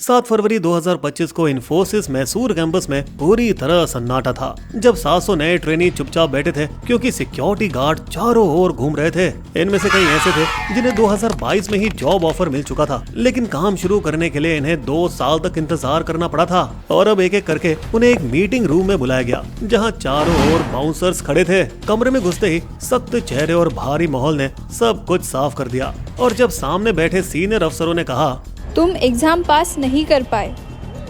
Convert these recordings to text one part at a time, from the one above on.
7 फरवरी 2025 को इन्फोसिस मैसूर कैंपस में पूरी तरह सन्नाटा था, जब 700 नए ट्रेनी चुपचाप बैठे थे क्योंकि सिक्योरिटी गार्ड चारों ओर घूम रहे थे। इनमें से कई ऐसे थे जिन्हें 2022 में ही जॉब ऑफर मिल चुका था, लेकिन काम शुरू करने के लिए इन्हें 2 साल तक इंतजार करना पड़ा था। और अब एक एक करके उन्हें एक मीटिंग रूम में बुलाया गया, जहाँ चारों ओर बाउंसर्स खड़े थे। कमरे में घुसते ही सख्त चेहरे और भारी माहौल ने सब कुछ साफ कर दिया। और जब सामने बैठे सीनियर अफसरों ने कहा, तुम एग्जाम पास नहीं कर पाए,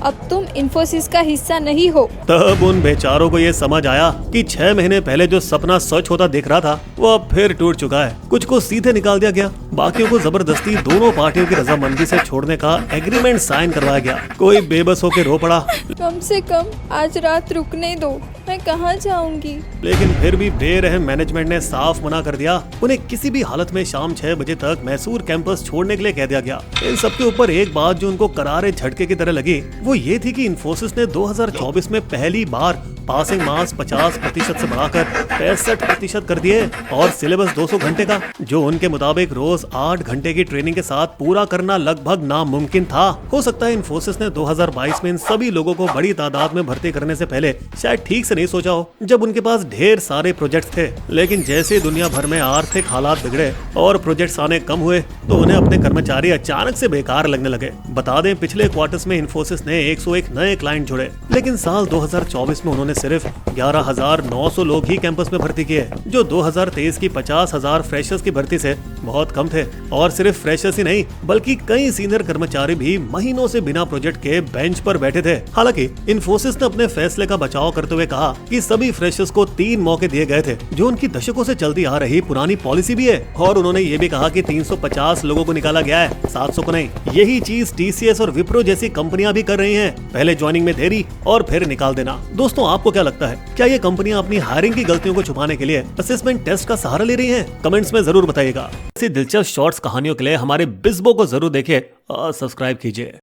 अब तुम इन्फोसिस का हिस्सा नहीं हो। तब उन बेचारों को ये समझ आया कि 6 महीने पहले जो सपना सच होता दिख रहा था वो अब फिर टूट चुका है। कुछ को सीधे निकाल दिया गया, बाकियों को जबरदस्ती दोनों पार्टियों की रजामंदी से छोड़ने का एग्रीमेंट साइन करवाया गया। कोई बेबस होकर रो पड़ा, कम से कम आज रात रुकने दो, मैं कहाँ जाऊंगी। लेकिन फिर भी बेरहम मैनेजमेंट ने साफ मना कर दिया। उन्हें किसी भी हालत में शाम 6 बजे तक मैसूर कैंपस छोड़ने के लिए कह दिया गया। इन सबके ऊपर एक बात जो उनको करारे झटके की तरह लगी वो ये थी कि इन्फोसिस ने 2024 में पहली बार पासिंग मार्क्स 50% से बढ़ाकर 65% कर दिए और सिलेबस 200 घंटे का, जो उनके मुताबिक रोज 8 घंटे की ट्रेनिंग के साथ पूरा करना लगभग नामुमकिन था। हो सकता है इन्फोसिस ने 2022 में इन सभी लोगों को बड़ी तादाद में भर्ती करने से पहले शायद ठीक से नहीं सोचा हो, जब उनके पास ढेर सारे प्रोजेक्ट थे। लेकिन जैसे दुनिया भर में आर्थिक हालात बिगड़े और प्रोजेक्ट्स आने कम हुए तो उन्हें अपने कर्मचारी अचानक से बेकार लगने लगे। बता दें, पिछले क्वार्टर्स में इन्फोसिस ने 101 नए क्लाइंट जुड़े, लेकिन साल 2024 में उन्होंने सिर्फ 11,900 लोग ही कैंपस में भर्ती किए, जो 2023 की 50,000 फ्रेशर्स की भर्ती से बहुत कम थे। और सिर्फ फ्रेशर्स ही नहीं, बल्कि कई सीनियर कर्मचारी भी महीनों से बिना प्रोजेक्ट के बेंच पर बैठे थे। हालांकि इन्फोसिस ने अपने फैसले का बचाव करते हुए कहा कि सभी फ्रेशर्स को 3 मौके दिए गए थे, जो उनकी दशकों से चलती आ रही पुरानी पॉलिसी भी है। और उन्होंने ये भी कहा कि 350 लोगों को निकाला गया है, 700 को नहीं। यही चीज टीसीएस और विप्रो जैसी कंपनियां भी कर रही हैं, पहले ज्वाइनिंग में देरी और फिर निकाल देना। दोस्तों, आपको क्या लगता है, क्या ये कंपनियां अपनी हायरिंग की गलतियों को छुपाने के लिए असेसमेंट टेस्ट का सहारा ले रही हैं? कमेंट्स में जरूर बताइएगा। ऐसी दिलचस्प शॉर्ट्स कहानियों के लिए हमारे बिज़बो को जरूर देखिए और सब्सक्राइब कीजिए।